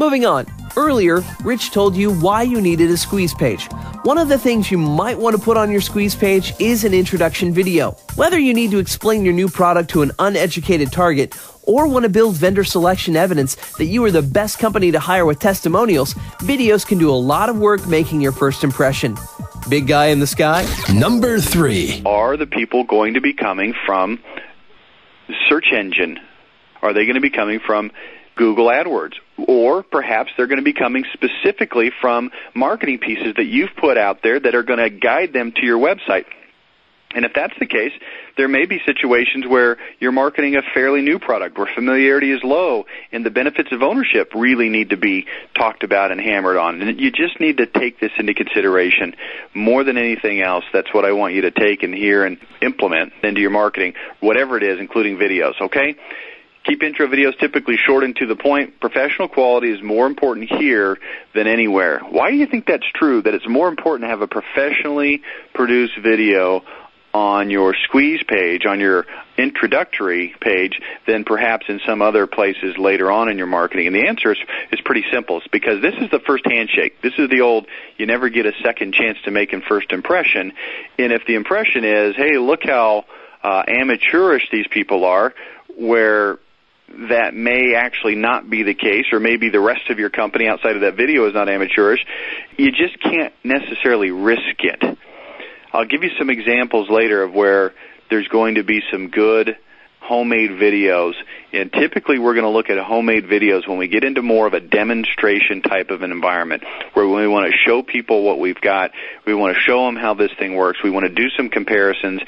Moving on. Earlier, Rich told you why you needed a squeeze page. One of the things you might want to put on your squeeze page is an introduction video. Whether you need to explain your new product to an uneducated target or want to build vendor selection evidence that you are the best company to hire with testimonials, videos can do a lot of work making your first impression. Big guy in the sky? Number 3. Are the people going to be coming from search engine? Are they going to be coming from Google AdWords? Or perhaps they're going to be coming specifically from marketing pieces that you've put out there that are going to guide them to your website. And if that's the case, there may be situations where you're marketing a fairly new product where familiarity is low and the benefits of ownership really need to be talked about and hammered on. And you just need to take this into consideration more than anything else. That's what I want you to take and hear and implement into your marketing, whatever it is, including videos, okay? Keep intro videos typically short and to the point. Professional quality is more important here than anywhere. Why do you think that's true, that it's more important to have a professionally produced video on your squeeze page, on your introductory page, than perhaps in some other places later on in your marketing? And the answer is pretty simple. It's because this is the first handshake. This is the old, you never get a second chance to make a first impression. And if the impression is, hey, look how amateurish these people are, where that may actually not be the case, or maybe the rest of your company outside of that video is not amateurish, you just can't necessarily risk it. I'll give you some examples later of where there's going to be some good homemade videos, and typically we're going to look at homemade videos when we get into more of a demonstration type of an environment where we want to show people what we've got, we want to show them how this thing works, we want to do some comparisons,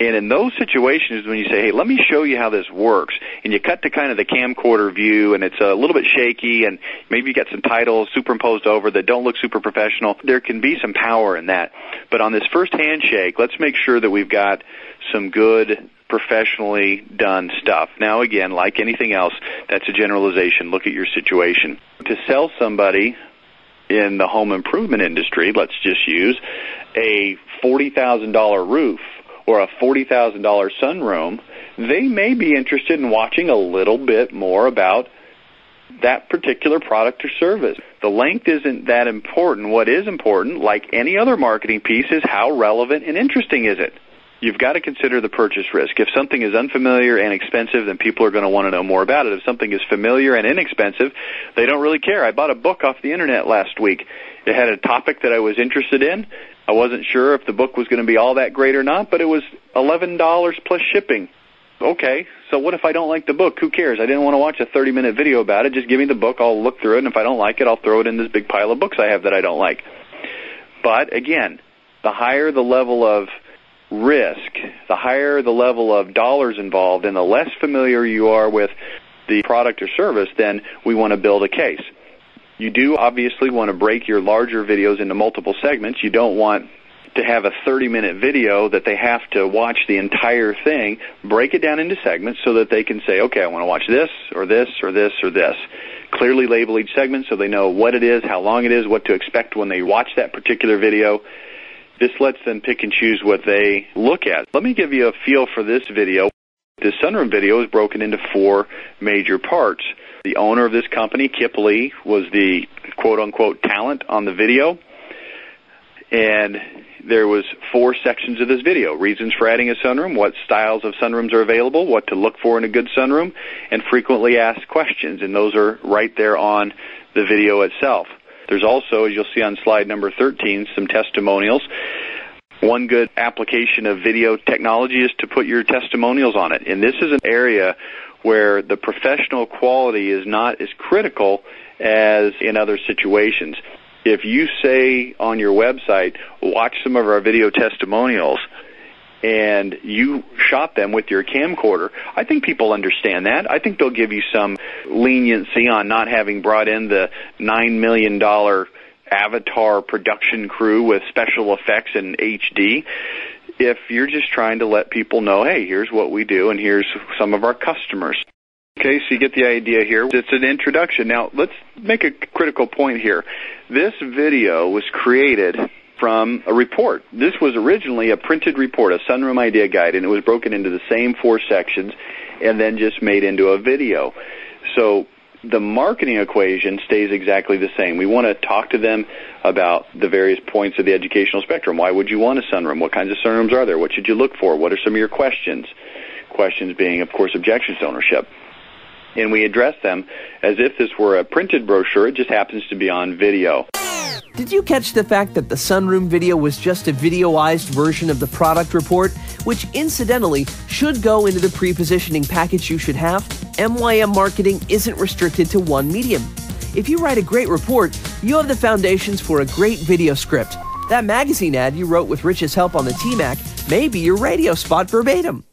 and in those situations when you say, hey, let me show you how this works, and you cut to kind of the camcorder view and it's a little bit shaky and maybe you got some titles superimposed over that don't look super professional, there can be some power in that. But on this first handshake, let's make sure that we've got some good professionally done stuff. Now, again, like anything else, that's a generalization. Look at your situation. To sell somebody in the home improvement industry, let's just use a $40,000 roof or a $40,000 sunroom, they may be interested in watching a little bit more about that particular product or service. The length isn't that important. What is important, like any other marketing piece, is how relevant and interesting is it. You've got to consider the purchase risk. If something is unfamiliar and expensive, then people are going to want to know more about it. If something is familiar and inexpensive, they don't really care. I bought a book off the internet last week. It had a topic that I was interested in. I wasn't sure if the book was going to be all that great or not, but it was $11 plus shipping. Okay, so what if I don't like the book? Who cares? I didn't want to watch a 30-minute video about it. Just give me the book. I'll look through it, and if I don't like it, I'll throw it in this big pile of books I have that I don't like. But, again, the higher the level of risk, the higher the level of dollars involved, and the less familiar you are with the product or service, then we want to build a case. You do obviously want to break your larger videos into multiple segments. You don't want to have a 30-minute video that they have to watch the entire thing. Break it down into segments so that they can say, okay, I want to watch this or this or this or this. Clearly label each segment so they know what it is, how long it is, what to expect when they watch that particular video. This lets them pick and choose what they look at. Let me give you a feel for this video. This sunroom video is broken into 4 major parts. The owner of this company, Kip Lee, was the quote-unquote talent on the video. And there was 4 sections of this video. Reasons for adding a sunroom, what styles of sunrooms are available, what to look for in a good sunroom, and frequently asked questions. And those are right there on the video itself. There's also, as you'll see on slide number 13, some testimonials. One good application of video technology is to put your testimonials on it. And this is an area where the professional quality is not as critical as in other situations. If you say on your website, watch some of our video testimonials, and you shot them with your camcorder, I think people understand that. I think they'll give you some leniency on not having brought in the $9 million avatar production crew with special effects in HD. If you're just trying to let people know, hey, here's what we do and here's some of our customers. Okay, so you get the idea here. It's an introduction. Now, let's make a critical point here. This video was created from a report. This was originally a printed report, a sunroom idea guide, and it was broken into the same 4 sections and then just made into a video. So the marketing equation stays exactly the same. We want to talk to them about the various points of the educational spectrum. Why would you want a sunroom? What kinds of sunrooms are there? What should you look for? What are some of your questions? Questions being, of course, objections to ownership. And we address them as if this were a printed brochure. It just happens to be on video. Did you catch the fact that the sunroom video was just a videoized version of the product report, which incidentally should go into the pre-positioning package you should have? MYM marketing isn't restricted to one medium. If you write a great report, you have the foundations for a great video script. That magazine ad you wrote with Rich's help on the TMAC may be your radio spot verbatim.